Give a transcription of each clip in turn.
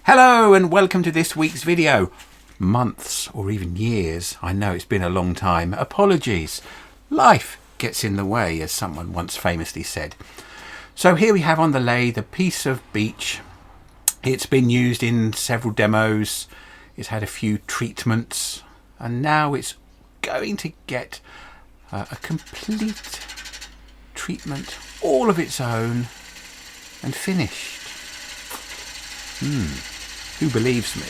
Hello and welcome to this week's video. Months or even years, I know it's been a long time. Apologies. Life gets in the way, as someone once famously said. So here we have on the lathe a piece of beech. It's been used in several demos. It's had a few treatments and now it's going to get a complete treatment all of its own and finished. Who believes me?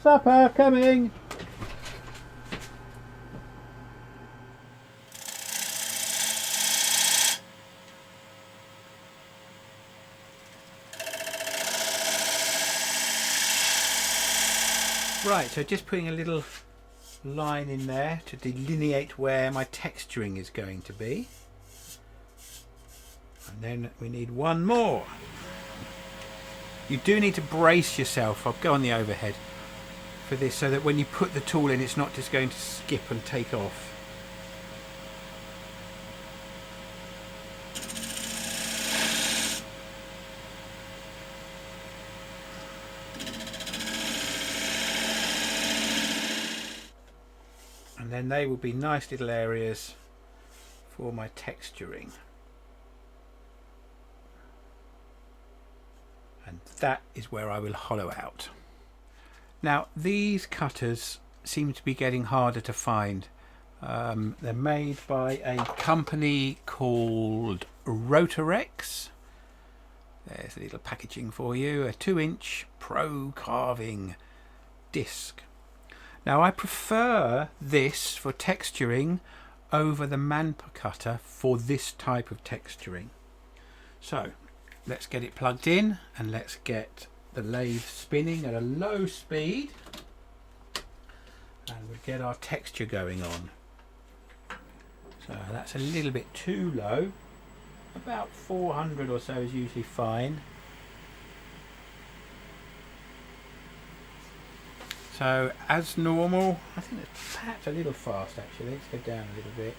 Supper coming! Right, so just putting a little line in there to delineate where my texturing is going to be. And then we need one more. You do need to brace yourself. I'll go on the overhead for this so that when you put the tool in, it's not just going to skip and take off. And then they will be nice little areas for my texturing. And that is where I will hollow out. Now these cutters seem to be getting harder to find. They're made by a company called Rotarex. There's a little packaging for you, a 2-inch Pro carving disc. Now I prefer this for texturing over the Manpa cutter for this type of texturing. So let's get it plugged in and let's get the lathe spinning at a low speed and we'll get our texture going on. So that's a little bit too low. About 400 or so is usually fine. So as normal, I think it's perhaps a little fast actually. Let's go down a little bit.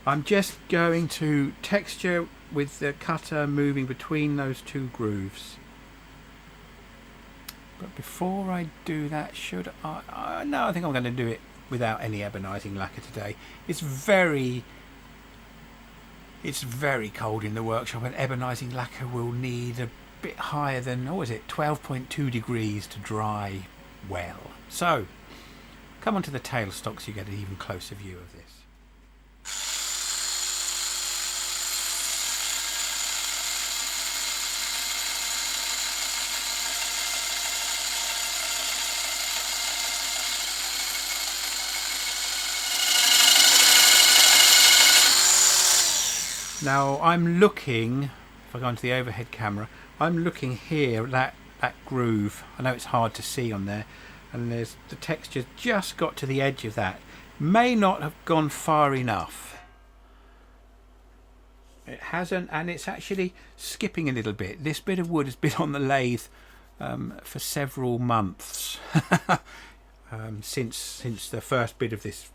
I'm just going to texture with the cutter moving between those two grooves. But before I do that, should I? No, I think I'm going to do it without any ebonizing lacquer today. It's very cold in the workshop, and ebonizing lacquer will need a bit higher than, what was it, 12.2 degrees to dry well. So come onto the tailstock so you get an even closer view of this. Now I'm looking, if I go into the overhead camera, I'm looking here at that groove. I know it's hard to see on there, and there's the texture just got to the edge of that. May not have gone far enough. It hasn't, and it's actually skipping a little bit. This bit of wood has been on the lathe for several months since the first bit of this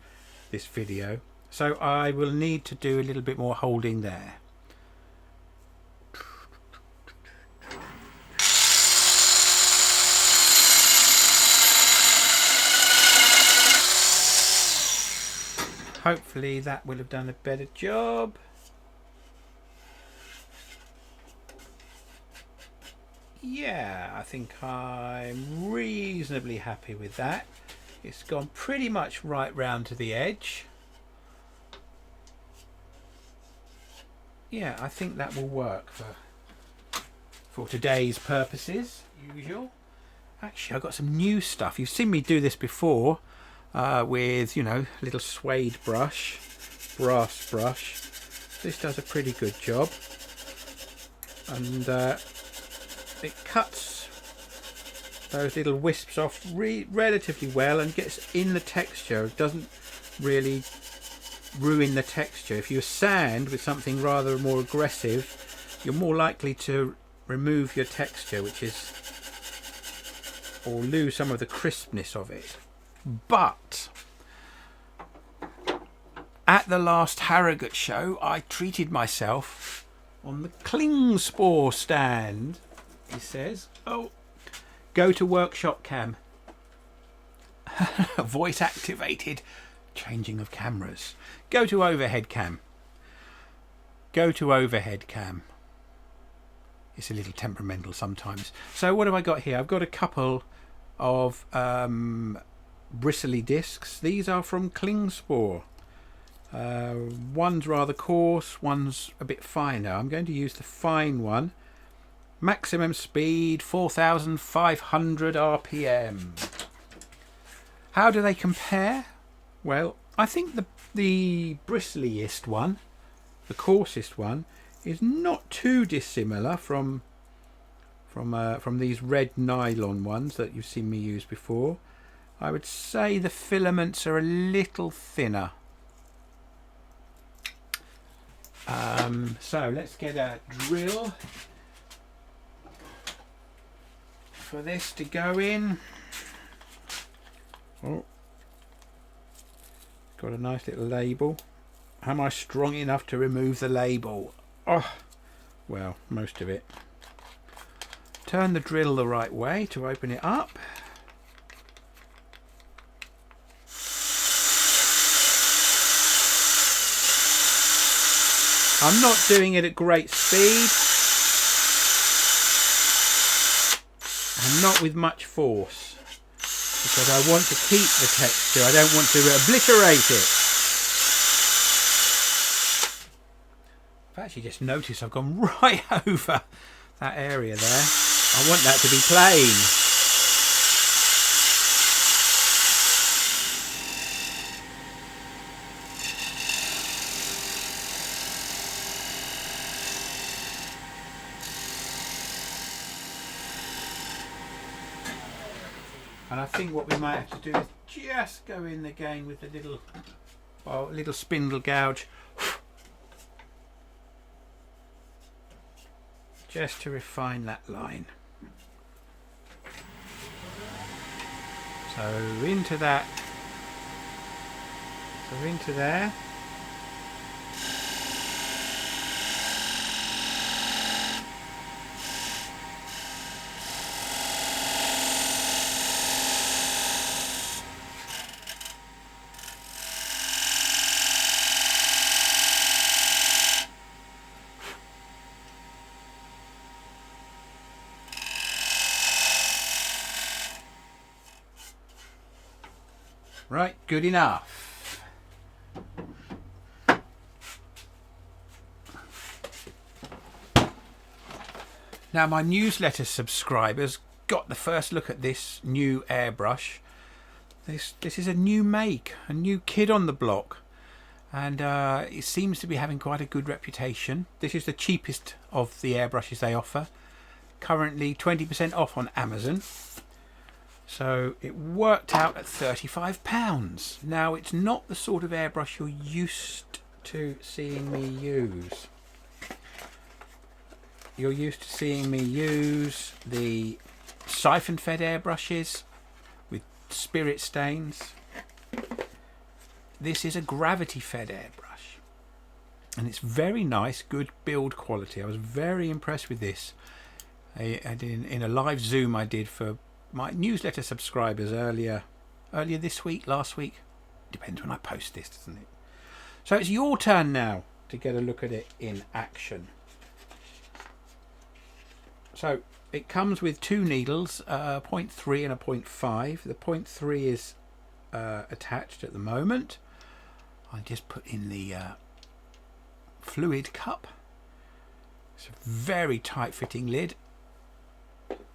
video. So I will need to do a little bit more holding there. Hopefully that will have done a better job. Yeah, I think I'm reasonably happy with that. It's gone pretty much right round to the edge. Yeah, I think that will work for today's purposes. Usual. Actually, I've got some new stuff. You've seen me do this before with, you know, a little suede brush, brass brush. This does a pretty good job, and it cuts those little wisps off relatively well and gets in the texture. It doesn't really ruin the texture. If you sand with something rather more aggressive, you're more likely to remove your texture, or lose some of the crispness of it. But at the last Harrogate show, I treated myself on the Klingspor stand. He says, "Oh, go to workshop cam." Voice activated changing of cameras. Go to overhead cam. Go to overhead cam. It's a little temperamental sometimes. So what have I got here? I've got a couple of bristly discs. These are from Klingspor. One's rather coarse, one's a bit finer. I'm going to use the fine one. Maximum speed 4,500 RPM. How do they compare? Well, I think the bristliest one, the coarsest one, is not too dissimilar from these red nylon ones that you've seen me use before. I would say the filaments are a little thinner. So let's get a drill for this to go in. Oh, got a nice little label. Am I strong enough to remove the label? Oh, well, most of it. Turn the drill the right way to open it up. I'm not doing it at great speed and not with much force, because I want to keep the texture. I don't want to obliterate it. I've actually just noticed I've gone right over that area there. I want that to be plain. And I think what we might have to do is just go in again with the little spindle gouge, just to refine that line. So into that, so into there. Right, good enough. Now my newsletter subscribers got the first look at this new airbrush. This is a new make, a new kid on the block, and it seems to be having quite a good reputation. This is the cheapest of the airbrushes they offer. Currently 20% off on Amazon. So it worked out at £35. Now it's not the sort of airbrush you're used to seeing me use. You're used to seeing me use the siphon fed airbrushes with spirit stains. This is a gravity fed airbrush and it's very nice, good build quality. I was very impressed with this. I did in a live Zoom I did for my newsletter subscribers earlier this week, last week, depends when I post this, doesn't it? So it's your turn now to get a look at it in action. So it comes with two needles, a 0.3 and a 0.5. The 0.3 is attached at the moment. I just put in the fluid cup. It's a very tight fitting lid.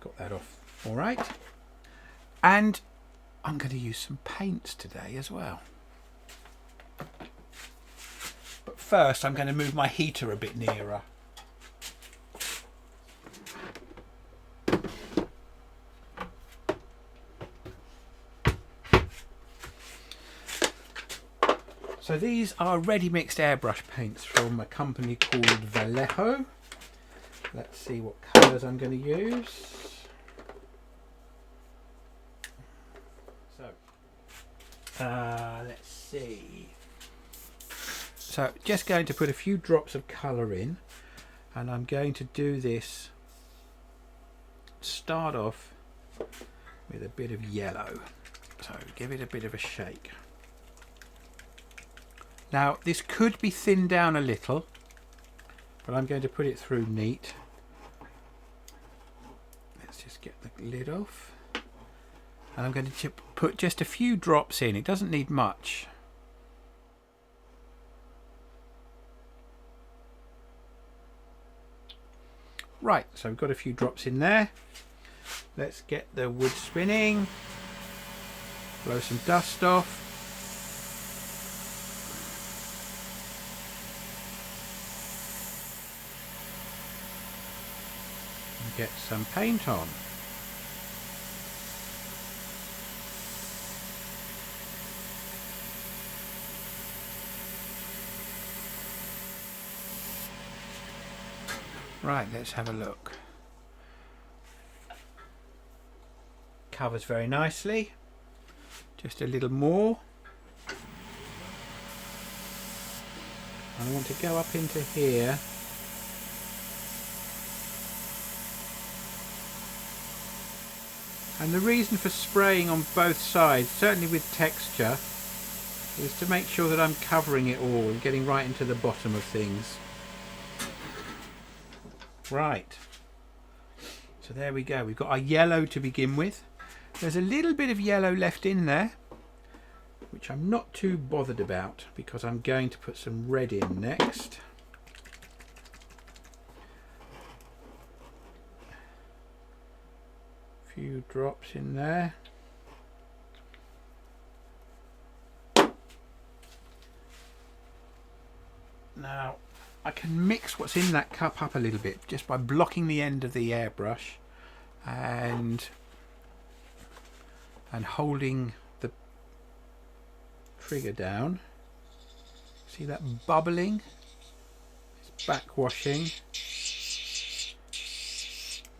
Got that off all right. And I'm going to use some paints today as well. But first I'm going to move my heater a bit nearer. So these are ready mixed airbrush paints from a company called Vallejo. Let's see what colours I'm going to use. Let's see. So just going to put a few drops of colour in, and I'm going to do this, start off with a bit of yellow. So give it a bit of a shake. Now this could be thinned down a little, but I'm going to put it through neat. Let's just get the lid off. And I'm going to put just a few drops in. It doesn't need much. Right, so we've got a few drops in there. Let's get the wood spinning. Blow some dust off. And get some paint on. Right, let's have a look. Covers very nicely. Just a little more. And I want to go up into here. And the reason for spraying on both sides, certainly with texture, is to make sure that I'm covering it all and getting right into the bottom of things. Right, so there we go. We've got our yellow to begin with. There's a little bit of yellow left in there, which I'm not too bothered about because I'm going to put some red in next. few drops in there. Now I can mix what's in that cup up a little bit just by blocking the end of the airbrush and holding the trigger down. See that bubbling? It's backwashing,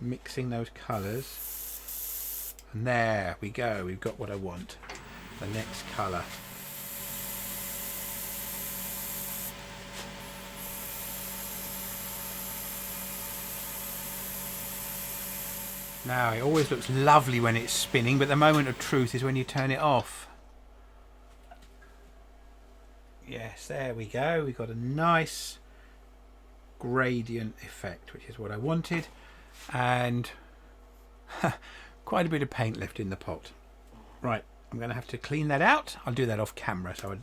mixing those colours, and there we go, we've got what I want, the next colour. Now it always looks lovely when it's spinning, but the moment of truth is when you turn it off. Yes, there we go, we've got a nice gradient effect, which is what I wanted, and quite a bit of paint left in the pot. Right, I'm going to have to clean that out. I'll do that off camera. So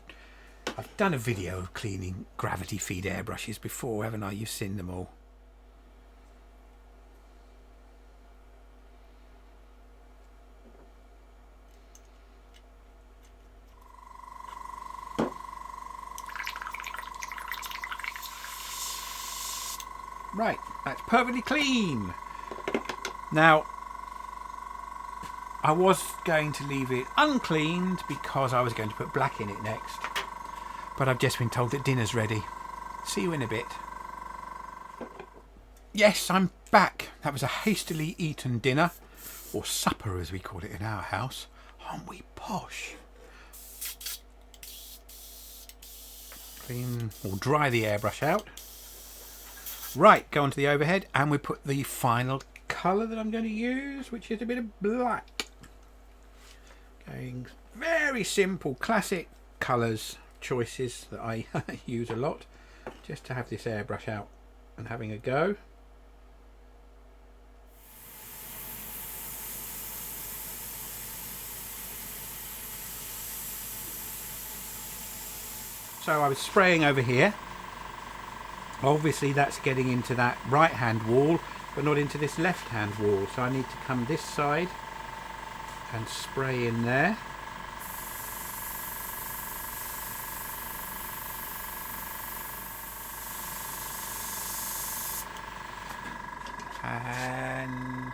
I've done a video of cleaning gravity feed airbrushes before, haven't I? You've seen them all. Right, that's perfectly clean. Now, I was going to leave it uncleaned because I was going to put black in it next, but I've just been told that dinner's ready. See you in a bit. Yes, I'm back. That was a hastily eaten dinner, or supper as we call it in our house. Aren't we posh? Clean or dry the airbrush out. Right, go onto the overhead and we put the final colour that I'm going to use, which is a bit of black. Going very simple, classic colours choices that I use a lot, just to have this airbrush out and having a go. So I was spraying over here. Obviously that's getting into that right hand wall, but not into this left hand wall, so I need to come this side and spray in there. And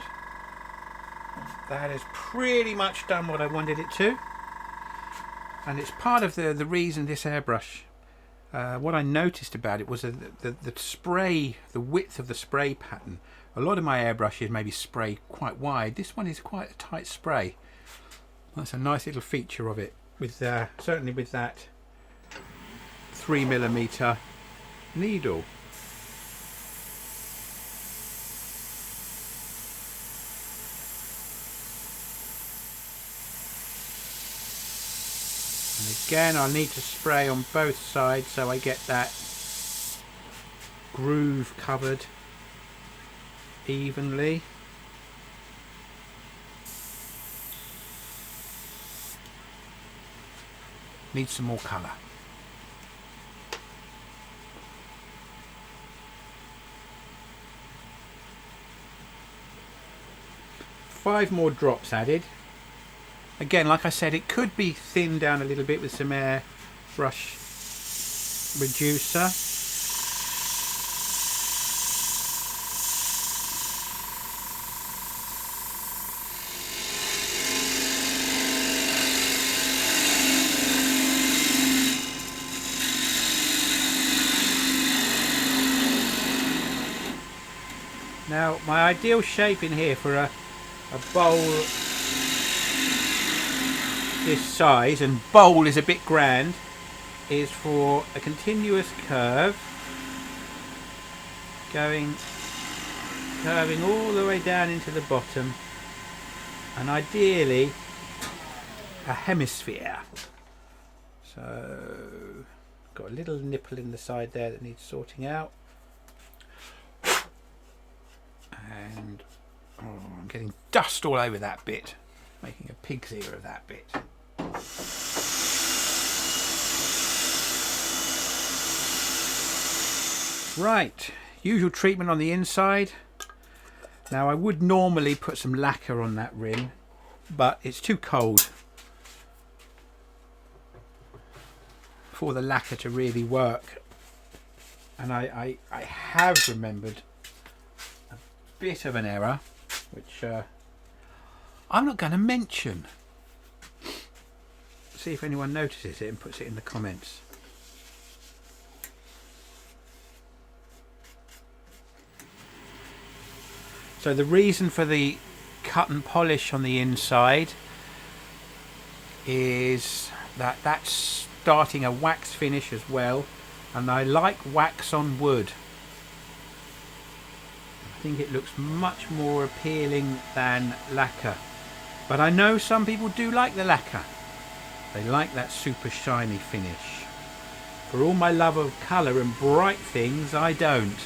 that has pretty much done what I wanted it to, and it's part of the reason this airbrush, what I noticed about it was the spray, the width of the spray pattern. A lot of my airbrushes maybe spray quite wide. This one is quite a tight spray. That's a nice little feature of it, with certainly with that 3mm needle. And again, I'll need to spray on both sides so I get that groove covered evenly. Need some more colour. Five more drops added. Again, like I said, it could be thinned down a little bit with some airbrush reducer. Now, my ideal shape in here for a bowl this size, and bowl is a bit grand, is for a continuous curve curving all the way down into the bottom, and ideally a hemisphere. So got a little nipple in the side there that needs sorting out, and I'm getting dust all over that bit, making a pig's ear of that bit. Right, usual treatment on the inside. Now I would normally put some lacquer on that rim, but it's too cold for the lacquer to really work. And I have remembered a bit of an error, which I'm not going to mention. See if anyone notices it and puts it in the comments. So the reason for the cut and polish on the inside is that that's starting a wax finish as well, and I like wax on wood. I think it looks much more appealing than lacquer, but I know some people do like the lacquer. They like that super shiny finish. For all my love of colour and bright things, I don't.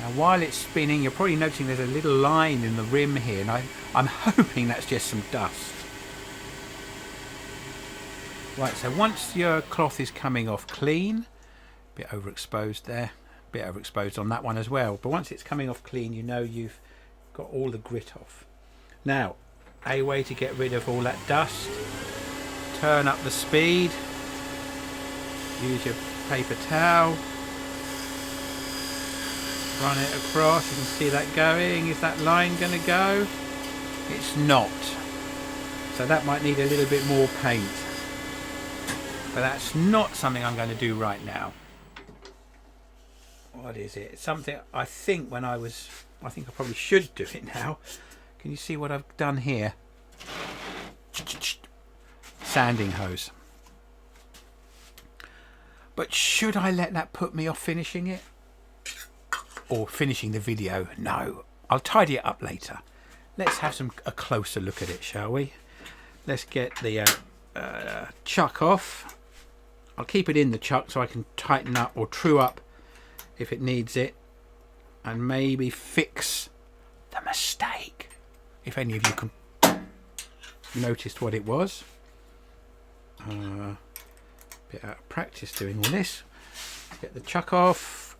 Now while it's spinning, you're probably noticing there's a little line in the rim here, and I'm hoping that's just some dust. Right, so once your cloth is coming off clean, a bit overexposed there, a bit overexposed on that one as well, but once it's coming off clean, you know you've got all the grit off. Now, a way to get rid of all that dust, turn up the speed, use your paper towel, run it across. You can see that going. Is that line going to go? It's not. So that might need a little bit more paint. But that's not something I'm going to do right now. What is it? It's something I think I think I probably should do it now. Can you see what I've done here? Sanding hose. But should I let that put me off finishing it? Or finishing the video? No, I'll tidy it up later. Let's have a closer look at it, shall we? Let's get the chuck off. I'll keep it in the chuck so I can tighten up or true up if it needs it, and maybe fix the mistake, if any of you noticed what it was. Bit out of practice doing all this. Get the chuck off.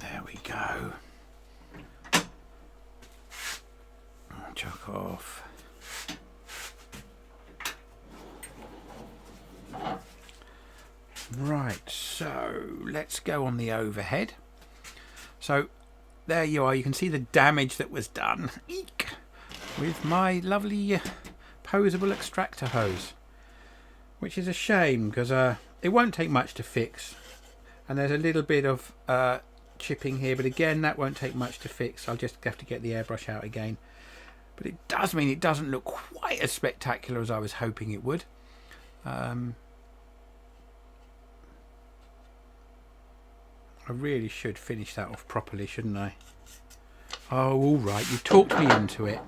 There we go. Chuck off. Right, so let's go on the overhead. So there you are. You can see the damage that was done. Eek! With my lovely posable extractor hose, which is a shame because it won't take much to fix. And there's a little bit of chipping here, but again that won't take much to fix. I'll just have to get the airbrush out again, but it does mean it doesn't look quite as spectacular as I was hoping it would. I really should finish that off properly, shouldn't I? Oh, all right, you talked me into it.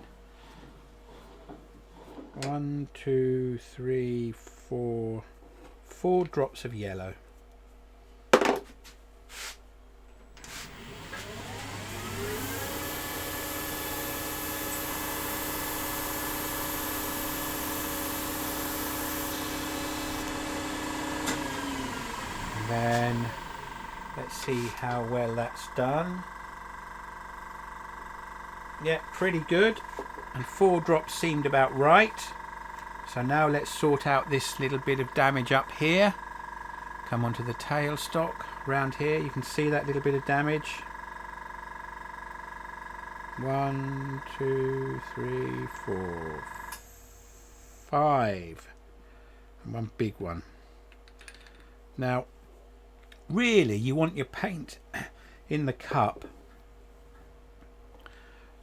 1, 2, 3, 4 drops of yellow. Then let's see how well that's done. Yeah, pretty good, and 4 drops seemed about right. So now let's sort out this little bit of damage up here. Come onto the tailstock round here. You can see that little bit of damage. 1, 2, 3, 4, 5, and one big one. Now really you want your paint in the cup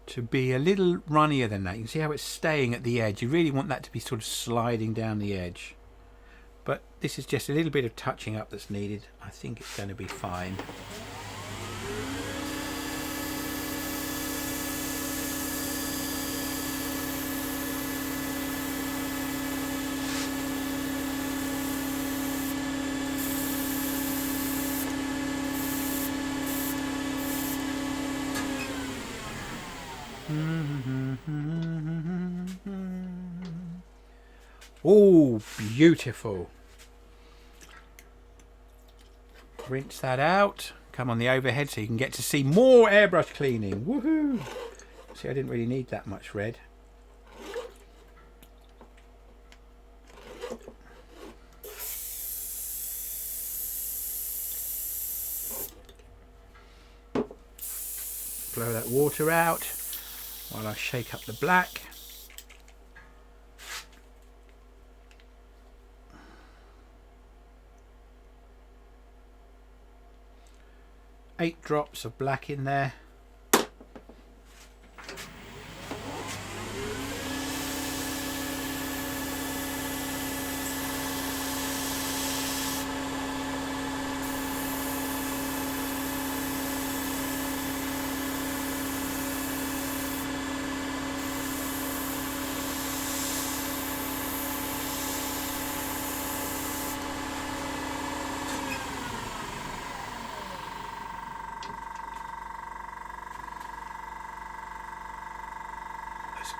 to be a little runnier than that. You can see how it's staying at the edge. You really want that to be sort of sliding down the edge, but this is just a little bit of touching up that's needed. I think it's going to be fine. Oh, beautiful. Rinse that out, come on the overhead so you can get to see more airbrush cleaning. Woohoo! See, I didn't really need that much red. Blow that water out while I shake up the black. Eight drops of black in there.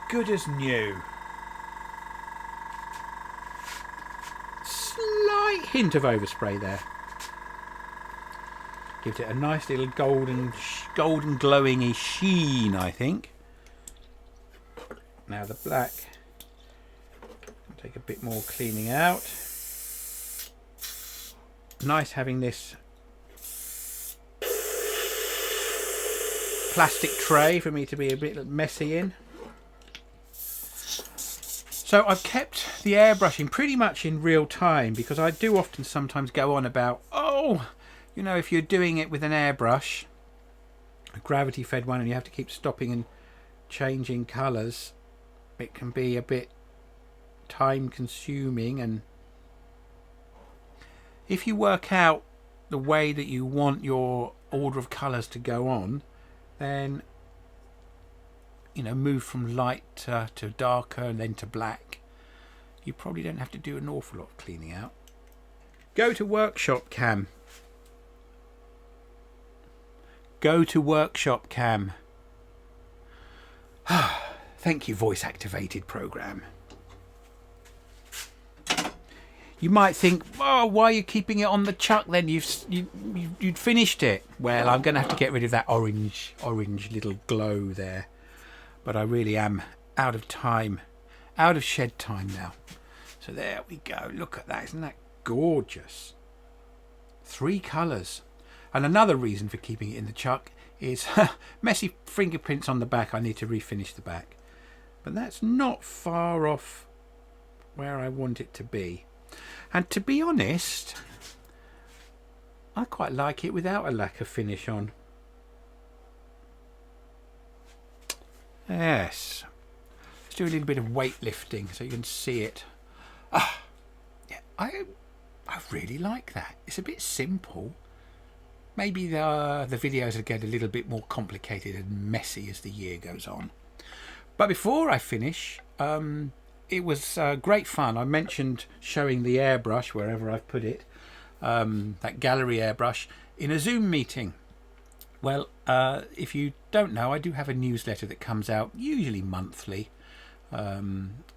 Good as new. Slight hint of overspray there. Gives it a nice little golden glowingy sheen, I think. Now the black. I'll take a bit more cleaning out. Nice having this plastic tray for me to be a bit messy in. So I've kept the airbrushing pretty much in real time, because I do often sometimes go on about, oh, you know, if you're doing it with an airbrush, a gravity fed one, and you have to keep stopping and changing colours, it can be a bit time consuming. And if you work out the way that you want your order of colours to go on, then, you know, move from light to darker and then to black, you probably don't have to do an awful lot of cleaning out. Go to workshop cam. Go to workshop cam. Thank you, voice activated program. You might think, oh, why are you keeping it on the chuck then? You'd finished it. Well, I'm going to have to get rid of that orange little glow there. But I really am out of time, out of shed time now. So there we go. Look at that. Isn't that gorgeous? 3 colours. And another reason for keeping it in the chuck is messy fingerprints on the back. I need to refinish the back. But that's not far off where I want it to be. And to be honest, I quite like it without a lacquer finish on. Yes. Let's do a little bit of weightlifting so you can see it. Yeah, I really like that. It's a bit simple. Maybe the videos will get a little bit more complicated and messy as the year goes on. But before I finish, it was great fun. I mentioned showing the airbrush wherever I've put it, that Gaahleri airbrush, in a Zoom meeting. Well, if you don't know, I do have a newsletter that comes out usually monthly,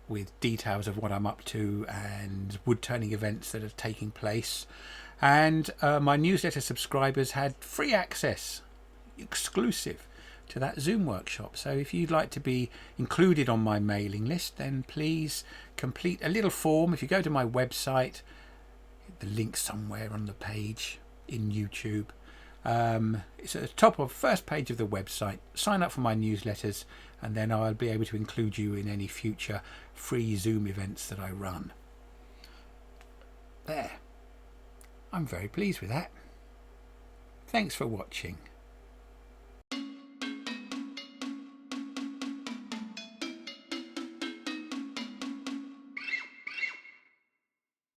with details of what I'm up to and woodturning events that are taking place. And my newsletter subscribers had free access, exclusive, to that Zoom workshop. So if you'd like to be included on my mailing list, then please complete a little form. If you go to my website, the link somewhere on the page in YouTube. It's at the top of first page of the website. Sign up for my newsletters, and then I'll be able to include you in any future free Zoom events that I run. There. I'm very pleased with that. Thanks for watching.